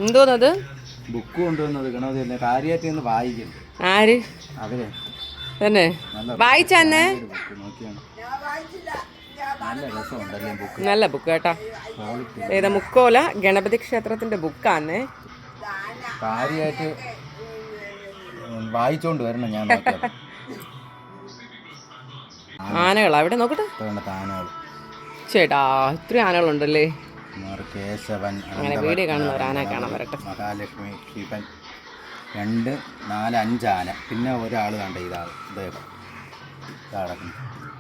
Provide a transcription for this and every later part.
എന്തോന്നത്? Book കൊണ്ടുവന്നത് ഗണപതി കാര്യമായിട്ട് വായിക്കുന്നു. ആര്? അവരെ തന്നെ വായിച്ചന്നെ. നല്ല ബുക്ക് കേട്ടോ. ഏതാ? മുക്കോല ഗണപതി ക്ഷേത്രത്തിന്റെ ബുക്കാന്നേ. കാര്യമായിട്ട് വായിച്ചോണ്ട് വരണം. ഞാൻ ആനകളാ അവിടെ നോക്കട്ടെ. ചേട്ടാ ഇത്രയും ആനകളുണ്ടല്ലേ. കേശവൻ, അങ്ങനെ വീഡിയോ കാണുന്ന ഒരു ആന കാണാൻ വരട്ടെ. മഹാലക്ഷ്മി, ശിവൻ, 2, 4, 5 ആന. പിന്നെ ഒരാൾ കണ്ട ഇതാണ് ഇദ്ദേഹം നടക്കുന്നു.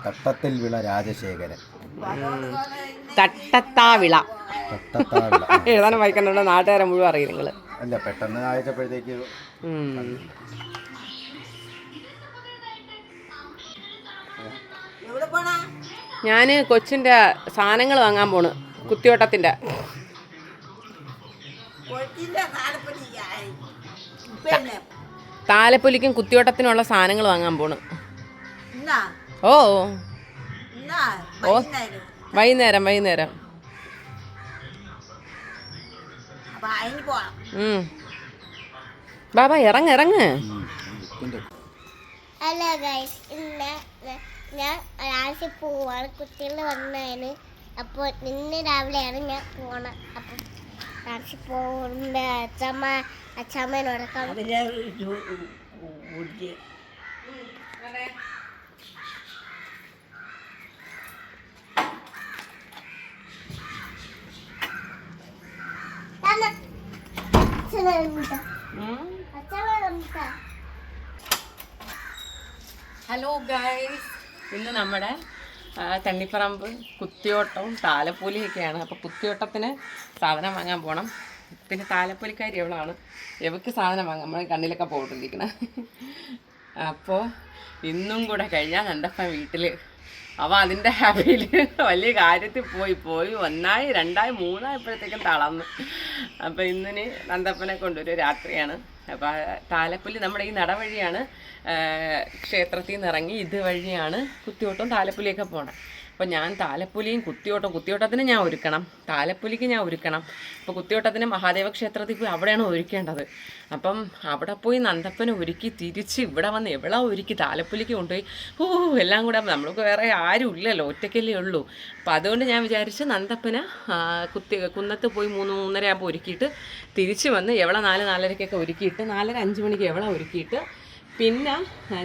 തട്ടത്തിൽ വിള രാജശേഖരൻ. തട്ടത്താവിള. എഴുതാനും വായിക്കാനുള്ള നാട്ടുകാരെ മുഴുവൻ അറിയും നിങ്ങൾ. അല്ല പെട്ടെന്ന് വായിച്ചപ്പോഴത്തേക്ക്. ഞാൻ കൊച്ചിൻ്റെ സാധനങ്ങൾ വാങ്ങാൻ പോണ്. കുത്തിയോട്ടത്തിൻ്റെ. താലപ്പൊലിക്കും കുത്തിയോട്ടത്തിനുള്ള സാധനങ്ങൾ വാങ്ങാൻ പോണ്. ഓ വൈകുന്നേരം. ബാബാ ഇറങ്ങ്. ഹലോ ഗൈസ്, ഇന്ന് ഞാൻ രാശി പോവാണ്. കുട്ടികൾ വന്നതിന്. അപ്പോൾ ഇന്ന് രാവിലെയാണ് ഞാൻ പോണത്. അപ്പം രാശി പോകുന്ന അച്ഛമ്മേനോട് ഹലോ ഗൈസ്, ഇന്ന് നമ്മുടെ തണ്ണിപ്പറമ്പ് കുത്തിയോട്ടവും താലപ്പൊലിയൊക്കെയാണ്. അപ്പോൾ കുത്തിയോട്ടത്തിന് സാധനം വാങ്ങാൻ പോകണം. പിന്നെ താലപ്പൊലിക്കാരി എവളാണ്, എവക്ക് സാധനം വാങ്ങാൻ നമ്മൾ കണ്ണിലൊക്കെ പോയിട്ടിരിക്കണം. അപ്പോൾ ഇന്നും കൂടെ കഴിഞ്ഞാൽ നന്ദപ്പൻ വീട്ടിൽ. അവ അതിൻ്റെ ഹാപ്പിയിൽ വലിയ കാര്യത്തിൽ പോയി 1, 2, 3 ആയപ്പോഴത്തേക്കും തളർന്നു. അപ്പോൾ ഇന്നിന് നന്ദപ്പനെ കൊണ്ടൊരു രാത്രിയാണ്. അപ്പോൾ താലപ്പൊലി നമ്മുടെ ഈ നടവഴിയാണ്. ക്ഷേത്രത്തിൽ നിന്ന് ഇറങ്ങി ഇതുവഴിയാണ് കുത്തിയോട്ടം താലപ്പൊലിയൊക്കെ പോകണം. അപ്പോൾ ഞാൻ താലപ്പൊലിയും കുത്തിയോട്ടത്തിന് ഞാൻ ഒരുക്കണം, താലപ്പൊലിക്ക് ഞാൻ ഒരുക്കണം. അപ്പോൾ കുത്തിയോട്ടത്തിന് മഹാദേവ ക്ഷേത്രത്തിൽ പോയി അവിടെയാണ് ഒരുക്കേണ്ടത്. അപ്പം അവിടെ പോയി നന്ദപ്പനെ ഒരുക്കി തിരിച്ച് ഇവിടെ വന്ന് എവിടെ ഒരുക്കി താലപ്പൊലിക്ക് കൊണ്ടുപോയി എല്ലാം കൂടെ നമ്മൾക്ക് വേറെ ആരും ഇല്ലല്ലോ, ഒറ്റയ്ക്കല്ലേ ഉള്ളൂ. അപ്പോൾ അതുകൊണ്ട് ഞാൻ വിചാരിച്ച് നന്ദപ്പനെ കുന്നത്ത് പോയി 3, 3:30 ആകുമ്പോൾ ഒരുക്കിയിട്ട് തിരിച്ച് വന്ന് എവിടെ 4, 4:30 ഒരുക്കിയിട്ട് 4, 5 മണിക്ക് എവിടെ ഒരുക്കിയിട്ട് പിന്നെ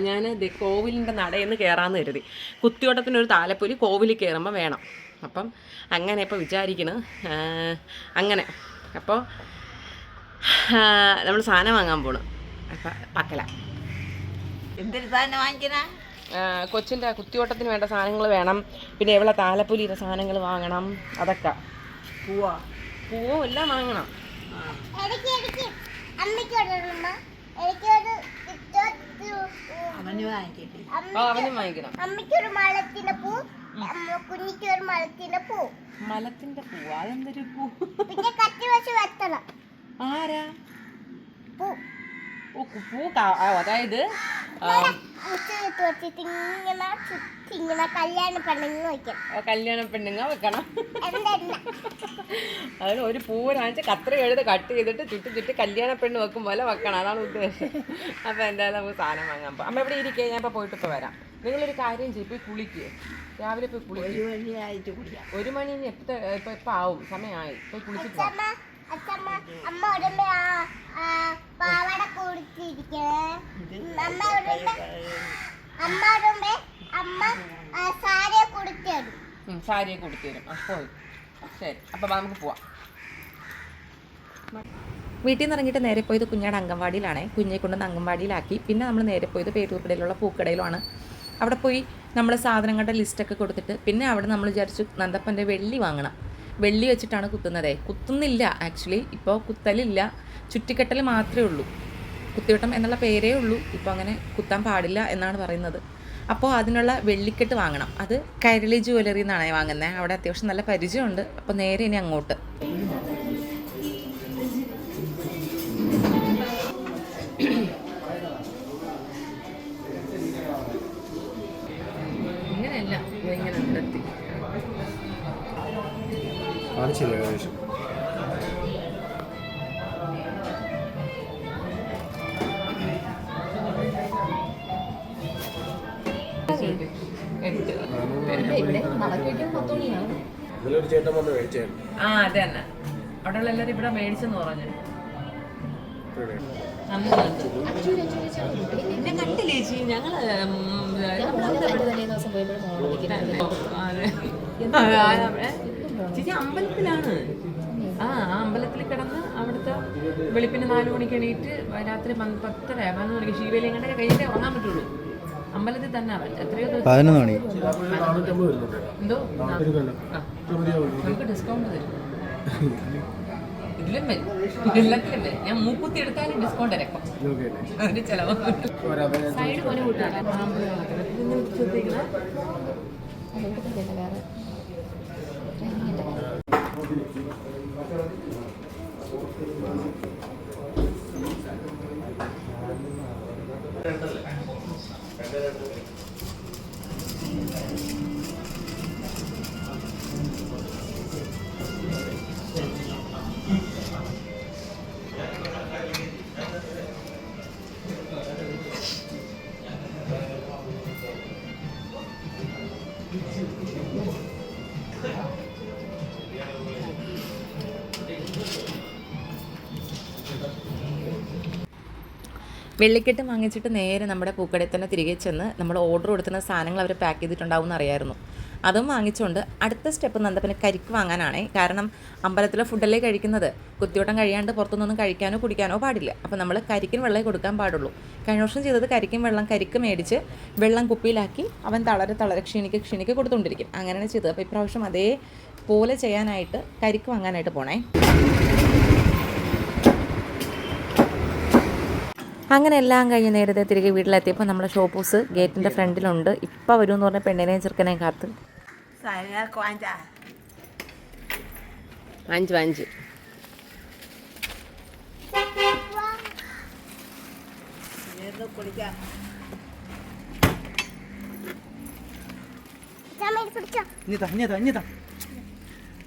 ഞാൻ കോവിലിൻ്റെ നടയിൽ നിന്ന് കയറാമെന്ന് കരുതി. കുത്തിയോട്ടത്തിനൊരു താലപ്പൊലി കോവിലിൽ കയറുമ്പോൾ വേണം. അപ്പം അങ്ങനെ ഇപ്പോൾ വിചാരിക്കണം. അങ്ങനെ അപ്പോൾ നമ്മൾ സാധനം വാങ്ങാൻ പോകണം. അപ്പം പക്കല എന്തൊരു സാധനം വാങ്ങിക്കണ? കൊച്ചിൻ്റെ കുത്തിയോട്ടത്തിന് വേണ്ട സാധനങ്ങൾ വേണം. പിന്നെ എവിടെ താലപ്പൊലിയുടെ സാധനങ്ങൾ വാങ്ങണം. അതൊക്കെ പൂവും എല്ലാം വാങ്ങണം. അവനും വാങ്ങിക്കണം. അമ്മയ്ക്കൊരു മലത്തിന്റെ പൂ, കുഞ്ഞിക്കൊരു മലത്തിന്റെ പൂ. മലത്തിന്റെ പൂ? അതെന്തൊരു പൂ? പിന്നെ കത്തി വെച്ച് വെത്തണം. ആരാ? പൂ. അതായത് കല്യാണ പെണ്ണുങ്ങ വെക്കണം. അതിന് ഒരു പൂവിനാഴ്ച കത്ര എഴുതി കട്ട് ചെയ്തിട്ട് ചുറ്റി കല്യാണ പെണ്ണ് വെക്കും പോലെ വെക്കണം. അതാണ് ഉദ്ദേശം. അപ്പോൾ എന്തായാലും നമുക്ക് സാധനം വാങ്ങാൻ പോകാം. അമ്മ ഇവിടെ ഇരിക്കുക, ഞാൻ ഇപ്പോൾ പോയിട്ട് ഇപ്പോൾ വരാം. നിങ്ങളൊരു കാര്യം ചെയ്യും, പോയി കുളിക്കുക. രാവിലെ പോയി കുളിക്കുക. 1 മണി ഇപ്പം ആവും, സമയമായി. പോയി കുളിച്ചിട്ട് അമ്മ ഉടമ്പ പാവാട കൊടുത്തിരിക്കേ. അമ്മ സാരിയെ കൊടുത്തരും. സാരിയെ കൊടുത്തരും. അപ്പോൾ ശരി, അപ്പോൾ നമുക്ക് പോവാം. വീട്ടിൽ നിന്ന് ഇറങ്ങിയിട്ട് നേരെ പോയത് കുഞ്ഞാട് അംഗൻവാടിയിലാണ്. കുഞ്ഞെ കൊണ്ടുവന്ന് അംഗൻവാടിയിലാക്കി. പിന്നെ നമ്മൾ നേരെ പോയത് പേരൂർക്കടയിലുള്ള പൂക്കടയിലുമാണ്. അവിടെ പോയി നമ്മൾ സാധനങ്ങളുടെ ലിസ്റ്റൊക്കെ കൊടുത്തിട്ട് പിന്നെ അവിടെ നമ്മൾ വിചാരിച്ചു നന്ദപ്പൻ്റെ വെള്ളി വാങ്ങണം. വെള്ളി വെച്ചിട്ടാണ് കുത്തുന്നത്. കുത്തുന്നില്ല ആക്ച്വലി, ഇപ്പോൾ കുത്തലില്ല, ചുറ്റിക്കെട്ടൽ മാത്രമേ ഉള്ളൂ. കുത്തിയോട്ടം എന്നുള്ള പേരേ ഉള്ളൂ. ഇപ്പോൾ അങ്ങനെ കുത്താൻ പാടില്ല എന്നാണ് പറയുന്നത്. അപ്പോൾ അതിനുള്ള വെള്ളിക്കെട്ട് വാങ്ങണം. അത് കൈരളി ജുവലറി എന്നാണ് വാങ്ങുന്നത്. അവിടെ അത്യാവശ്യം നല്ല പരിചയമുണ്ട്. അപ്പോൾ നേരെ ഇനി അങ്ങോട്ട്. ഇങ്ങനെയല്ല, ഇങ്ങനെ നിർത്തി ഇവിടെ നടക്കി വയ്ക്കുമ്പോൾ 10 മണിയാവും. ആ അതെ തന്നെ, അവിടെയുള്ള എല്ലാവരും ഇവിടെ മേടിച്ചെന്ന് പറഞ്ഞു. എന്നെ കണ്ടില്ലേ ചേച്ചി? ഞങ്ങള് ചേച്ചി അമ്പലത്തിലാണ്. ആ അമ്പലത്തിൽ കിടന്ന് അവിടുത്തെ വെളുപ്പിന് 4 മണിക്ക് എണീറ്റ് രാത്രി 10:30 11 മണിക്ക് ശിവലിംഗന്റെ കയ്യിലേ ഉറങ്ങാൻ പറ്റുള്ളൂ. അമ്പലത്തിൽ തന്നെ എത്രയോ ദിവസം 11 മണി എന്തോ നമുക്ക് ഡിസ്കൗണ്ട് തരും. ഇതിലും വരും, എല്ലാത്തിലും വരും. ഞാൻ മൂക്കുത്തി എടുത്താലും ഡിസ്കൗണ്ട് ഇറക്കും. അതിന് ചെലവ് സൈഡ് പോലെ കൂട്ടാണ്. ശ്രദ്ധിക്കണം. വേറെ വെള്ളിക്കെട്ട് വാങ്ങിച്ചിട്ട് നേരെ നമ്മുടെ പൂക്കടയിൽ തന്നെ തിരികെ ചെന്ന് നമ്മൾ ഓർഡർ കൊടുക്കുന്ന സാധനങ്ങൾ അവർ പാക്ക് ചെയ്തിട്ടുണ്ടാവും എന്നറിയായിരുന്നു. അതും വാങ്ങിച്ചുകൊണ്ട് അടുത്ത സ്റ്റെപ്പ് നന്ദപ്പന് കരിക്ക് വാങ്ങാനാണേ. കാരണം അമ്പലത്തിലെ ഫുഡല്ലേ കഴിക്കുന്നത്, കുത്തിയോട്ടം കഴിയാണ്ട് പുറത്തുനിന്നൊന്നും കഴിക്കാനോ കുടിക്കാനോ പാടില്ല. അപ്പോൾ നമ്മൾ കരിക്കിന് വെള്ളം കൊടുക്കാൻ പാടുള്ളൂ. കഴിഞ്ഞ വർഷം ചെയ്തത് കരിക്ക് മേടിച്ച് വെള്ളം കുപ്പിയിലാക്കി അവൻ തളരെ ക്ഷീണിക്ക് കൊടുത്തുകൊണ്ടിരിക്കും. അങ്ങനെയാണ് ചെയ്തത്. അപ്പോൾ ഇപ്രാവശ്യം അതേപോലെ ചെയ്യാനായിട്ട് കരിക്ക് വാങ്ങാനായിട്ട് പോണേ. അങ്ങനെ എല്ലാം കഴിഞ്ഞ് നേരത്തെ തിരികെ വീട്ടിലെത്തിയപ്പോൾ നമ്മുടെ ഷോപ്പൂസ് ഗേറ്റിൻ്റെ ഫ്രണ്ടിലുണ്ട്. ഇപ്പം വരുമെന്ന് പറഞ്ഞ പെണ്ണിനെയും ചെറുക്കനെയും കാത്ത്. വാഞ്ച്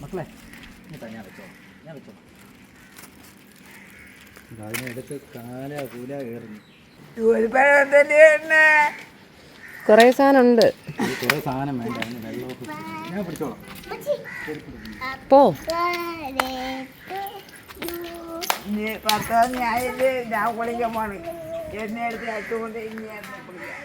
മക്കളെ ഞാൻ വെച്ചോ. അതിനെടുത്ത് കൂല കയറുന്നു. കുറേ സാധനം ഉണ്ട്. കുറേ സാധനം വേണ്ട, അതിന് വെള്ളമൊക്കെ ഞാൻ പിടിച്ചോളാം. പോ ഞാൻ കുളിക്കാൻ പോണേ. എന്നെ എടുത്ത് അച്ചുകൊണ്ട് ഇനി കുളിക്കാം.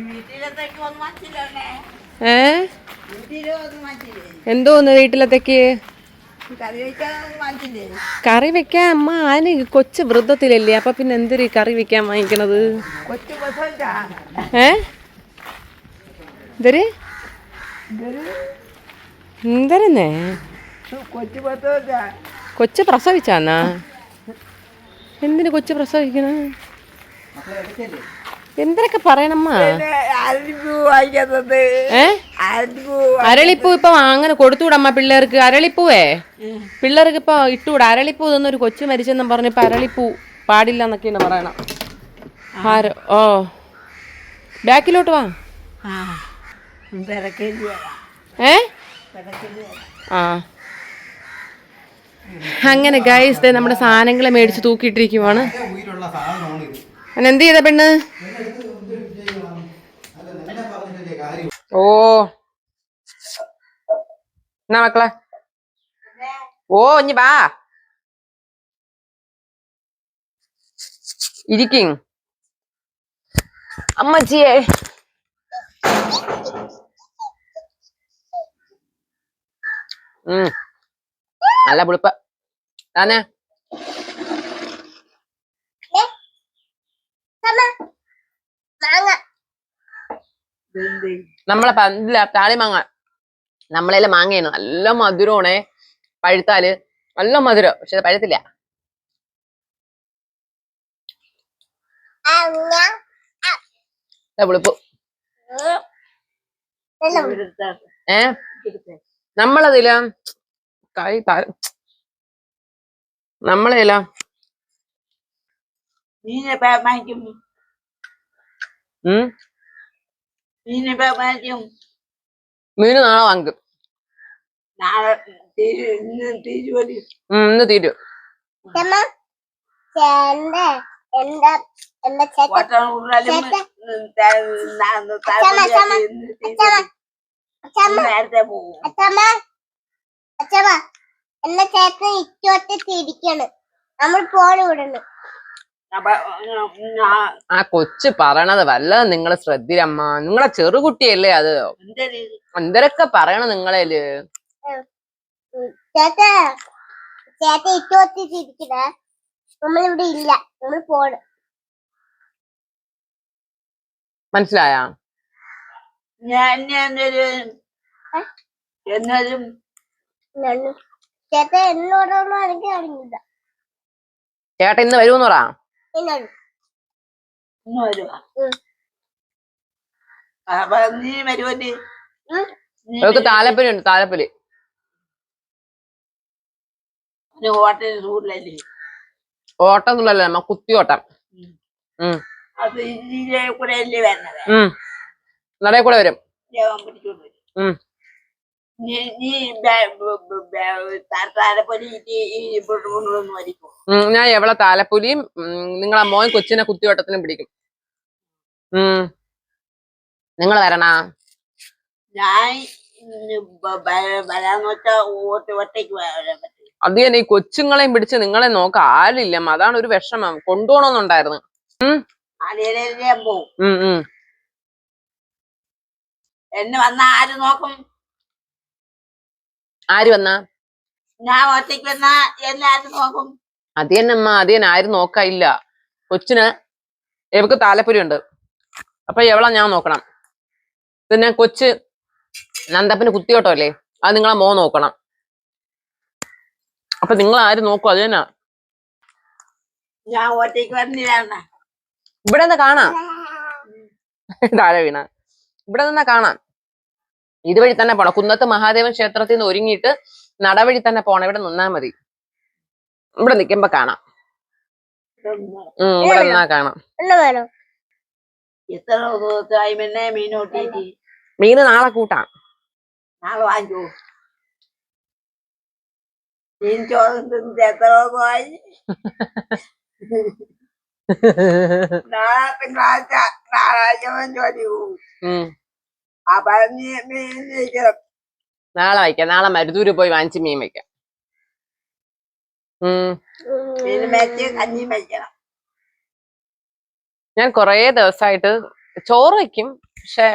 വീട്ടിലത്തേക്ക് ഒന്നും വച്ചില്ലേ? എന്തോന്ന് വീട്ടിലത്തേക്ക് കറി വയ്ക്കാനൊന്നും വാങ്ങിച്ചില്ലേ? കറി വെക്കാൻ അമ്മ അതിന് കൊച്ചു വൃദ്ധത്തിലല്ലേ, അപ്പൊ പിന്നെ എന്തൊരു കറി വെക്കാൻ വാങ്ങിക്കണത്? കൊച്ചു പ്രസവിച്ചാ? എന്തരന്നേ കൊച്ചു പ്രസവിച്ചാ? കൊച്ചു പ്രസവിച്ചാന്നാ? എന്തിനു കൊച്ചു പ്രസവിക്കണ? എന്തൊക്കെ പറയണമ്മ? അരളിപ്പൂ ഇപ്പൊ അങ്ങനെ കൊടുത്തുവിടമ്മ പിള്ളേർക്ക്. അരളിപ്പൂവേ പിള്ളേർക്ക് ഇപ്പൊ ഇട്ടുകൂടാ. അരളിപ്പൂ ഇതൊന്നൊരു കൊച്ചു മരിച്ചെന്നും പറഞ്ഞിപ്പോ അരളിപ്പൂ പാടില്ല എന്നൊക്കെയാണ് പറയണം. ഓ ബാക്കിലോട്ട് വാ. ആ അങ്ങനെ ഗൈസ് നമ്മുടെ സാധനങ്ങളെ മേടിച്ച് തൂക്കിയിട്ടിരിക്കുവാണ്. എന്ത് ചെയ്ത പെണ്ണ്? ഓ എന്നാ മക്കളെ, ഓ ഇനി വാ ഇരിക്കും അമ്മച്ചിയെ. നല്ല പുളിപ്പ് താനെ. നമ്മളെ താളിമാങ്ങ നമ്മളെല്ലാം മാങ്ങയാണ്. നല്ല മധുരമാണേ. പഴുത്താല് നല്ല മധുരം, പക്ഷെ പഴുത്തില്ല. പുളിപ്പ്. നമ്മളതില നമ്മളേല മീന് നാളെ വാങ്ങിക്കും. നാളെ ഇന്ന് തിരുവടി ഇന്ന് തീരും. അച്ഛമ്മ ചേട്ടന്റെ എന്താ എന്താ ചേട്ടൻ ഓട്ടം കൂടുതലും അച്ഛമ്മ നേരത്തെ പോകും. അച്ഛമ്മ അച്ഛമ്മ എന്റെ ചേട്ടൻ ഇറ്റോട്ട് തിരിക്കാണ്. നമ്മൾ ഫോൺ വിടണം. അപ്പൊ ഞാൻ ആ കൊച്ചു പറയണത് വല്ലതും നിങ്ങൾ ശ്രദ്ധിരമ്മ. നിങ്ങളെ ചെറുകുട്ടിയല്ലേ അത്. എന്തൊരു എന്തരൊക്കെ പറയണം നിങ്ങളേല്. ചേട്ടാ ചേട്ടൻ ഇറ്റോട്ട് തിരിക്കണേ. നമ്മളിവിടെ ഇല്ല. നമ്മൾ ഫോണ് മനസ്സിലായാ? ഞാൻ എന്നൊരു എന്നൊരു ചേട്ടൻ എന്നോടൊന്നും എനിക്ക് അറിയില്ല. ചേട്ടൻ ഇന്ന് വരുമെന്ന് പറ. എന്നോട് ഇന്ന് വരുവാ. ഉം. അപ്പൊ നീ വരുവല്ലേ? ഉം. അവർക്ക് താലപ്പൊലി ഉണ്ട്. താലപ്പൊലി ഓട്ടത്തിന് സൂറിലല്ലേ? ഓട്ടം എന്നുള്ളല്ലേ അമ്മ, കുത്തിയോട്ടം. അത് ഇതിലെ കൂടെ അല്ലേ വരുന്നത്? നടയിൽ കൂടെ വരും. ദേവൻ പിടിച്ചോണ്ട് വരും. ഉം. നീ താരപ്പൊലി കൊണ്ടൊന്നും വരിക്കും. ഞാൻ എവളെ താലപ്പൊലിയും നിങ്ങളെ മോൻ കൊച്ചിനെ കുത്തിയോട്ടത്തിനും പിടിക്കും. നിങ്ങൾ വരണ. ഞാൻ വരാന്ന് വെച്ചാ ഒറ്റയ്ക്ക് വരാൻ പറ്റും. അത് തന്നെ, ഈ കൊച്ചുങ്ങളെയും പിടിച്ച് നിങ്ങളെ നോക്ക ആരില്ല. അതാണ് ഒരു വിഷമം. കൊണ്ടുപോകണമെന്നുണ്ടായിരുന്നു. ആദ്യം പോവും. എന്നെ വന്ന ആര് നോക്കും? ആര് വന്നാ? ഞാൻ ഒറ്റയ്ക്ക് വന്നാ എന്നെ ആര് നോക്കും? അത് തന്നെ അമ്മ, അത് തന്നെ. ആരും നോക്കായില്ല. കൊച്ചിന് ഇവക്ക് താലപ്പൊലി ഉണ്ട്. അപ്പൊ എവളെ ഞാൻ നോക്കണം. പിന്നെ കൊച്ച് നന്ദപ്പന് കുത്തിയോട്ടോ അല്ലേ, അത് നിങ്ങളെ മോൻ നോക്കണം. അപ്പൊ നിങ്ങൾ ആര് നോക്കും? അത് തന്നെ. ഞാൻ ഒറ്റയ്ക്ക് വരുന്നില്ല. ഇവിടെ നിന്ന് കാണാം. താഴെ വീണ ഇവിടെ നിന്നാ കാണാം. ഇതുവഴി തന്നെ പോണം. കുന്നത്ത് മഹാദേവൻ ക്ഷേത്രത്തിൽ നിന്ന് ഒരുങ്ങിയിട്ട് നടവഴി തന്നെ പോണം. ഇവിടെ നിന്നാ മതി. ഇവിടെ നിക്കുമ്പോ കാണാം. ഇവിടെ നിന്നാ കാണാം. എത്ര ദിവസമായി പിന്നെ മീനോട്ടേക്ക്? മീന് നാളെ കൂട്ടാം. നാളെ വാങ്ങിക്കോ. മീൻ ചോദിച്ചിട്ട് എത്ര ദിവസമായി? നാളെ തിങ്കളാഴ്ച ജോലി പോവും. അപ്പൊ മീൻ കഴിക്കണം. നാളെ വയ്ക്കാം. നാളെ മരുതൂര് പോയി വാങ്ങിച്ച് മീൻ വയ്ക്കാം. മീൻ വെച്ച് കഞ്ഞി വയ്ക്കണം. ഞാൻ കൊറേ ദിവസമായിട്ട് ചോറ് വയ്ക്കും. പക്ഷെ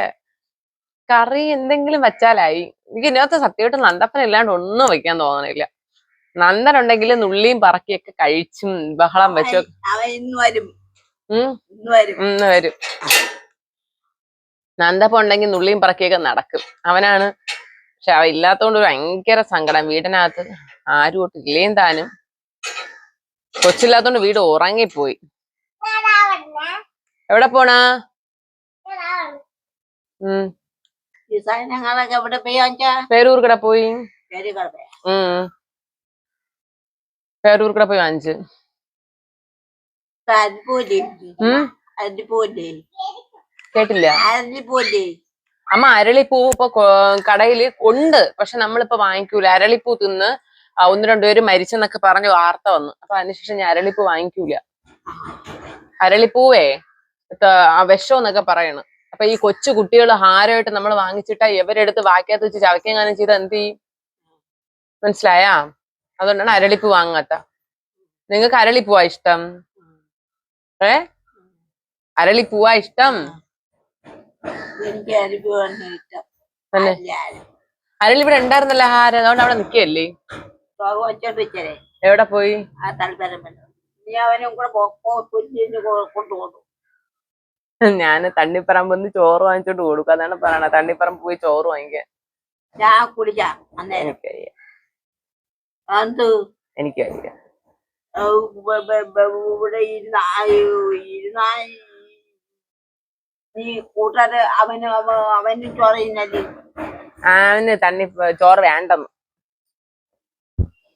കറി എന്തെങ്കിലും വെച്ചാലായി. എനിക്ക് ഇതിനകത്ത് സത്യമായിട്ട് നന്ദപ്പൻ ഇല്ലാണ്ട് ഒന്നും വെക്കാൻ തോന്നണില്ല. നന്ദൻ ഉണ്ടെങ്കിൽ നുള്ളിയും പറക്കിയൊക്കെ കഴിച്ചും ബഹളം വെച്ചും. അവൻ ഇന്ന് വരും. ഇന്ന് വരും. നന്ദപ്പൻ ഉണ്ടെങ്കിൽ നുള്ളിയും പറക്കിയൊക്കെ നടക്കും. അവനാണ്. പക്ഷെ അവ ഇല്ലാത്തോണ്ട് ഭയങ്കര സങ്കടം. വീടിനകത്ത് ആരും ഒട്ടില്ലേം താനും. കൊച്ചില്ലാത്തോണ്ട് വീട് ഉറങ്ങിപ്പോയി. എവിടെ പോണാ? ഈ സാധനങ്ങളൊക്കെ എവിടെ പോയി വാങ്ങിച്ചാ? പേരൂർക്കട പോയി. പേരുകളെ പേരൂർക്കട പോയി വാങ്ങിച്ചു. അരിപ്പൂല്ലേ? അരിപ്പൂല്ലേ? കേട്ടില്ല. അരിപ്പൂല്ലേ? അമ്മ അരളിപ്പൂ ഇപ്പൊ കടയില് ഉണ്ട്. പക്ഷെ നമ്മളിപ്പോ വാങ്ങിക്കൂല. അരളിപ്പൂ തിന്ന് 1-2 പേര് മരിച്ചെന്നൊക്കെ പറഞ്ഞ് വാർത്ത വന്നു. അപ്പൊ അതിനുശേഷം ഞാൻ അരളിപ്പൂ വാങ്ങിക്കൂല. അരളിപ്പൂവേ വിഷം എന്നൊക്കെ പറയണ്. അപ്പൊ ഈ കൊച്ചു കുട്ടികൾ ഹാരമായിട്ട് നമ്മൾ വാങ്ങിച്ചിട്ടാ ഇവരെടുത്ത് വാക്കകത്ത് വെച്ച് ചവയ്ക്കെങ്ങാനും ചെയ്ത് എന്ത് ചെയ്യും? മനസ്സിലായാ? അതുകൊണ്ടാണ് അരളിപ്പൂ വാങ്ങാത്ത. നിങ്ങൾക്ക് അരളിപ്പൂവാ ഇഷ്ടം? അരളിപ്പൂവാ ഇഷ്ടം? എനിക്ക് അരിപ്പൂ ഇഷ്ടം. അരളി ഇവിടെ ഉണ്ടായിരുന്നല്ലോ ഹാര. അതുകൊണ്ട് അവിടെ നിക്കല്ലേ. വെച്ചേ എവിടെ പോയി? ആ താല്പര്യം നീ അവനും കൂടെ കൊണ്ടുപോകും. ഞാന് തണ്ണിപ്പറമ്പ് ചോറ് വാങ്ങിച്ചോണ്ട് കൊടുക്കും. അതാണ് പറയണ. തണ്ണിപ്പറമ്പ് പോയി ചോറ് വാങ്ങിക്കാൻ. ഞാൻ കുടിക്കാം അന്നേരം. എനിക്കറിയാം. ഇവിടെ നീ കൂട്ടാറ് അവന് ചോറ് തിന്നല്ലേ? അവന് ചോറ് വേണ്ടെന്ന്.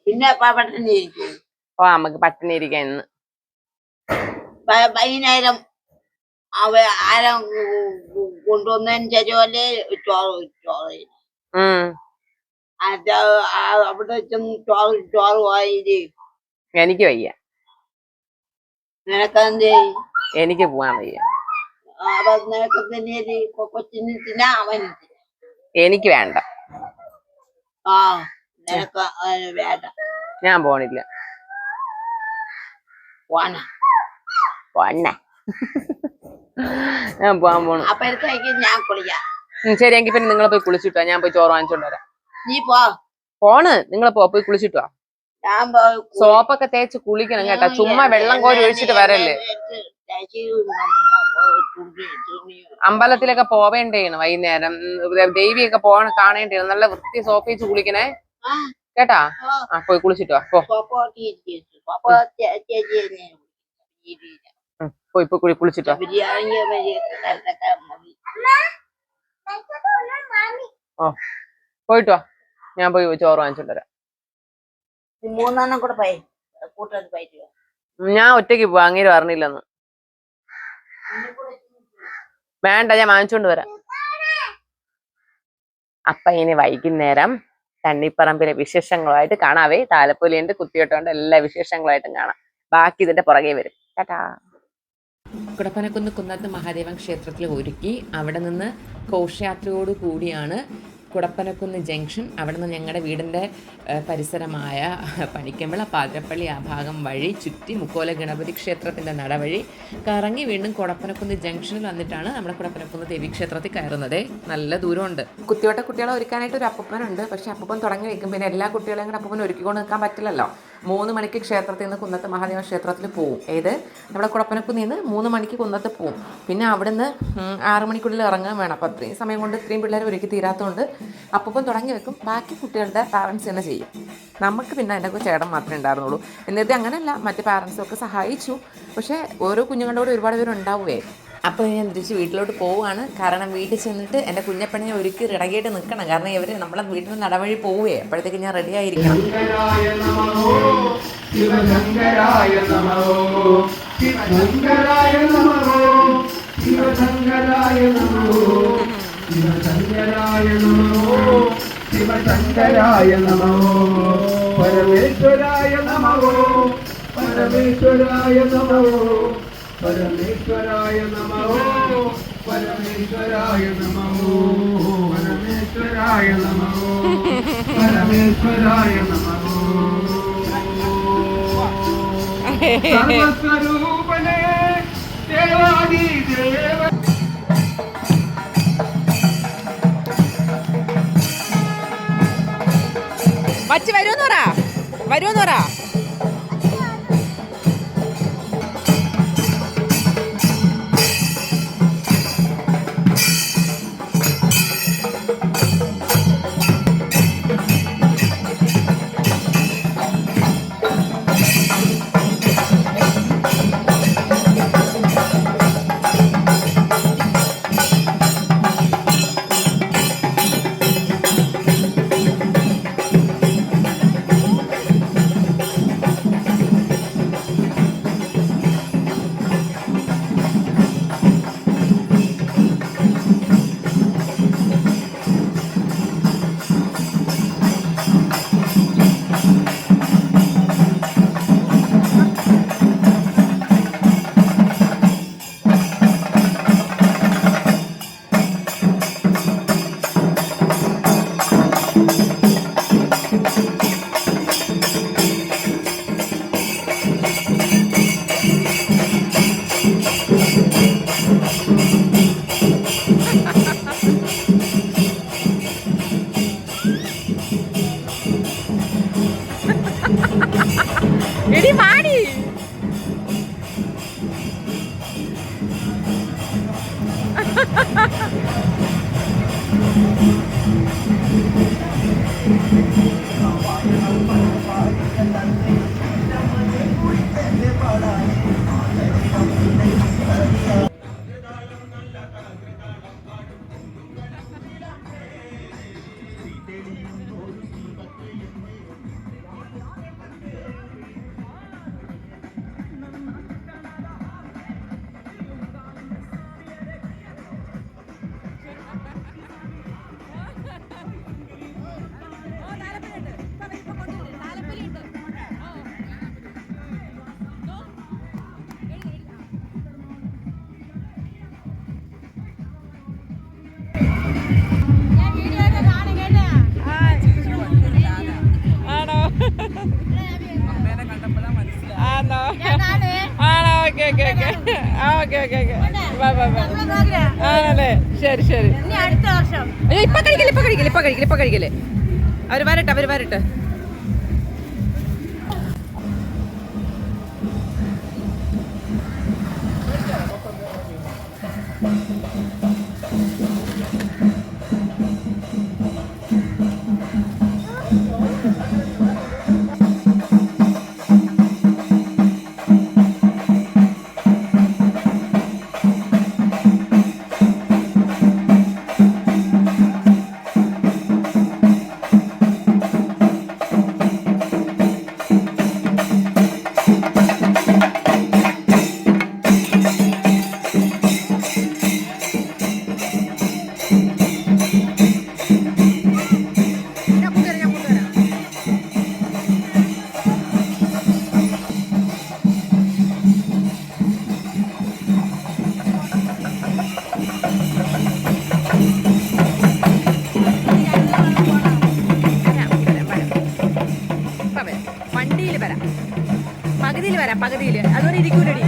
പിന്നെ പട്ടിണി ഇരിക്കും. നമുക്ക് പട്ടിണി ഇരിക്കാൻ ഇന്ന്. വൈകുന്നേരം ആരം കൊണ്ടുവന്നതിന് ശേഷമല്ലേ ചോറ്. അവിടെ ചെന്ന് ചോറ് വായി. എനിക്ക് വയ്യ, നിനക്കെന്തേ? എനിക്ക് പോവാൻ വയ്യ. അപ്പൊ നിനക്ക് തന്നെ കൊച്ചിന് തിന്നാ അവന് തിന്നാ. എനിക്ക് വേണ്ട. ആ നിനക്ക് വേണ്ട. ഞാൻ പോണില്ല. പോണ ഞാൻ പോവാൻ പോണു. അപ്പോഴത്തേക്ക് ഞാൻ കുളിക്കാം. ശരി, എങ്കിൽ പിന്നെ നിങ്ങൾ പോയി കുളിച്ചിട്ടോ, ഞാൻ പോയി ചോറ് വാങ്ങിച്ചോണ്ട് വരാം. നീ പോ. പോണ്, നിങ്ങൾ പോയി കുളിച്ചിട്ടോ. ഞാൻ സോപ്പൊക്കെ തേച്ച് കുളിക്കണം കേട്ടോ, ചുമ്മാ വെള്ളം കോരി ഒഴിച്ചിട്ട് വരല്ലേ. അമ്പലത്തിലൊക്കെ പോവേണ്ടേണ് വൈകുന്നേരം, ദേവിയൊക്കെ കാണേണ്ടേണ്. നല്ല വൃത്തി സോപ്പ് വെച്ച് കുളിക്കണേ കേട്ടാ. ആ പോയി കുളിച്ചിട്ടോ. പോയി കുളിച്ചിട്ടോ. ഓ പോയിട്ടോ, ഞാൻ പോയി ചോറ് വാങ്ങിച്ചോണ്ട് വരാം. 3 കൂടെ പോയി കൂട്ടത് പോയിട്ട്. ഞാൻ ഒറ്റയ്ക്ക് പോവാ, അങ്ങേര് പറഞ്ഞില്ലെന്ന്. വേണ്ട, ഞാൻ വാങ്ങിച്ചോണ്ട് വരാം. അപ്പൊ ഇനി വൈകുന്നേരം തണ്ണിപ്പറമ്പിലെ വിശേഷങ്ങളുമായിട്ട് കാണാവേ. താലപ്പൊലിയുണ്ട്, കുത്തിയോട്ടമുണ്ട്, എല്ലാ വിശേഷങ്ങളായിട്ടും കാണാം. ബാക്കി ഇതിന്റെ പുറകെ വരും. ടാറ്റാ. കുടപ്പനക്കുന്ന് കുന്നത്ത് മഹാദേവൻ ക്ഷേത്രത്തിൽ ഒരുക്കി. അവിടെ നിന്ന് ഘോഷയാത്രയോടു കൂടിയാണ് കുടപ്പനക്കുന്ന് ജംഗ്ഷൻ. അവിടെ നിന്ന് ഞങ്ങളുടെ വീടിൻ്റെ പരിസരമായ പണിക്കമ്പിള, പാതിരപ്പള്ളി ആ ഭാഗം വഴി ചുറ്റി മുക്കോല ഗണപതി ക്ഷേത്രത്തിൻ്റെ നടവഴി കറങ്ങി വീണ്ടും കുടപ്പനക്കുന്ന് ജംഗ്ഷനിൽ വന്നിട്ടാണ് നമ്മുടെ കുടപ്പനക്കുന്ന് ദേവീക്ഷേത്രത്തിൽ കയറുന്നത്. നല്ല ദൂരമുണ്ട്. കുത്തിയോട്ട കുട്ടികളെ ഒരുക്കാനായിട്ട് ഒരു അപ്പൂപ്പനുണ്ട്. പക്ഷേ അപ്പൂപ്പൻ തുടങ്ങി വയ്ക്കും. പിന്നെ എല്ലാ കുട്ടികളെയും കൂടെ അപ്പൂപ്പൻ ഒരുക്കിക്കൊണ്ട് നിൽക്കാൻ പറ്റില്ലല്ലോ. 3 മണിക്ക് ക്ഷേത്രത്തിൽ നിന്ന് കുന്നത്ത് മഹാദേവ ക്ഷേത്രത്തിൽ പോവും. നമ്മുടെ കുടപ്പനക്കുന്നിൽ നിന്ന് 3 മണിക്ക് കുന്നത്ത് പോവും. പിന്നെ അവിടുന്ന് 6 മണിക്കുള്ളിൽ ഇറങ്ങാൻ വേണം. അപ്പോൾ അത്രയും സമയം കൊണ്ട് ഇത്രയും പിള്ളേർ ഒരുക്കി തീരാത്തതുകൊണ്ട് അപ്പൂപ്പൻ തുടങ്ങി വെക്കും. ബാക്കി കുട്ടികളുടെ പാരൻസ് തന്നെ ചെയ്യും. നമുക്ക് പിന്നെ എൻ്റെ ചേട്ടൻ മാത്രമേ ഉണ്ടായിരുന്നുള്ളൂ. എന്നിട്ട് അങ്ങനെയല്ല, മറ്റ് പാരൻസൊക്കെ സഹായിച്ചു. പക്ഷേ ഓരോ കുഞ്ഞുങ്ങളുടെ കൂടെ ഒരുപാട് പേരുണ്ടാവുകയെ. അപ്പോൾ ഞാൻ തിരിച്ച് വീട്ടിലോട്ട് പോവുകയാണ്. കാരണം വീട്ടിൽ ചെന്നിട്ട് എൻ്റെ കുഞ്ഞപ്പണിയെ ഒരുക്കി റെഡിയായിട്ട് നിൽക്കണം. കാരണം ഇവർ നമ്മളെ വീട്ടിൽ നിന്ന് നടവഴി പോവുകയെ. അപ്പോഴത്തേക്ക് ഞാൻ റെഡി ആയിരിക്കണം. ശിവശങ്കരായ നമോ പരമേശ്വരായ നമോ പരമേശ്വരായ നമോ പരമേശ്വരായ നമോ പരമേശ്വരായ നമോ പരമേശ്വരായ നമോ പരമേശ്വരായ നമോ സർവസ്വരൂപനേ ദേവാദി ദേവ. വച്ച് വരുമെന്ന് പറ. എടി മാടി. ആണോ? Okay okay okay okay okay okay bye bye bye. ആണല്ലേ? ശരി ശരി. അടുത്ത വർഷം അയ്യോ ഇപ്പൊ കഴിക്കില്ല. അവര് വരട്ടെ. വണ്ടിയിൽ വരാം, പകുതിയിൽ അതുപോലെ ഇരിക്കൂലടി.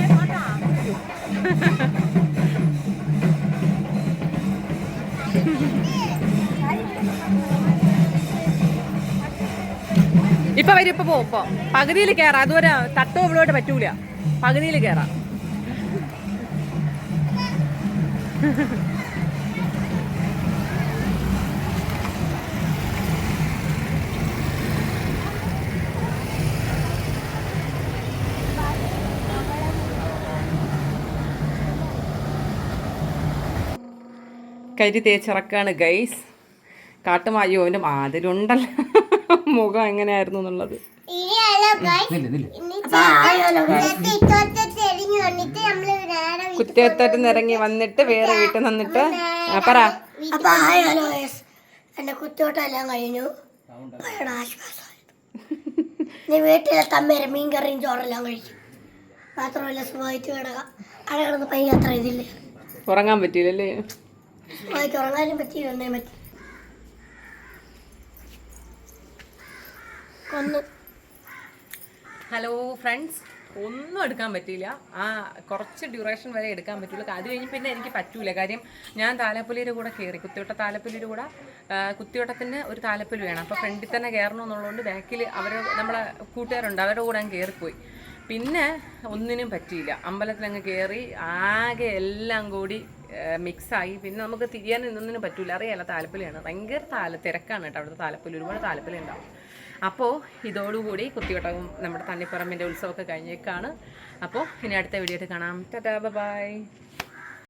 ഇപ്പൊ വരും, ഇപ്പൊ പോവും. ഇപ്പൊ പകുതിയിൽ കയറാം, അതുവരെ തട്ടോ ഇവളോട്ട് പറ്റൂല. പകുതിയിൽ കയറാം. കരി തേച്ചിറക്കാണ് ഗൈസ്. കാട്ടുമായോ അവൻ്റെ മാതിലുണ്ടല്ലോ മുഖം എങ്ങനെയായിരുന്നു എന്നുള്ളത്. കുത്തിയത്തോട്ട് ഇറങ്ങി വന്നിട്ട് വേറെ വീട്ടിൽ നിന്നിട്ട് പറ. എന്റെ കുത്തിയോട്ടെല്ലാം കഴിഞ്ഞു. ആശ്വാസമായിരുന്നു. വീട്ടിലെ തമ്മേരെ മീൻകറിയും ചോറെല്ലാം കഴിച്ചു. മാത്രമല്ല സുഖമായിട്ട് കിടക്കാം. അവിടെ കിടന്ന് പൈ അത്ര ഇതില്ല, ഉറങ്ങാൻ പറ്റിയില്ലല്ലേ? സുഖമായിട്ട് ഉറങ്ങാനും പറ്റി, ഒന്നേ പറ്റി. ഹലോ ഫ്രണ്ട്സ്, ഒന്നും എടുക്കാൻ പറ്റിയില്ല. ആ കുറച്ച് ഡ്യൂറേഷൻ വരെ എടുക്കാൻ പറ്റുള്ളൂ. അത് കഴിഞ്ഞ് പിന്നെ എനിക്ക് പറ്റൂല. കാര്യം ഞാൻ താലപ്പൊലിയുടെ കൂടെ കയറി, കുത്തിയോട്ട താലപ്പൊലിയുടെ കൂടെ. കുത്തിയോട്ടത്തിന് ഒരു താലപ്പൊലി വേണം. അപ്പോൾ ഫ്രണ്ടിൽ തന്നെ കയറണമെന്നുള്ളതുകൊണ്ട് ബാക്കിൽ നമ്മളെ കൂട്ടുകാരുണ്ട്, അവരുടെ കൂടെ അങ്ങ് കയറിപ്പോയി. പിന്നെ ഒന്നിനും പറ്റിയില്ല. അമ്പലത്തിലങ്ങ് കയറി ആകെ എല്ലാം കൂടി മിക്സായി. പിന്നെ നമുക്ക് തിരിയാൻ ഇന്നൊന്നിനും പറ്റൂല. അറിയാലോ, താലപ്പൊലിയാണ്, ഭയങ്കര തിരക്കാണ് കേട്ടോ അവിടുത്തെ താലപ്പൊലി. ഒരുപാട് താലപ്പൊലി ഉണ്ടാവും. അപ്പോൾ ഇതോടുകൂടി കുത്തിയോട്ടവും നമ്മുടെ തണ്ണിപ്പറമ്പിൻ്റെ ഉത്സവമൊക്കെ കഴിഞ്ഞേക്കാണ്. അപ്പോൾ ഇനി അടുത്ത വീഡിയോ ആയിട്ട് കാണാം. Tata bye.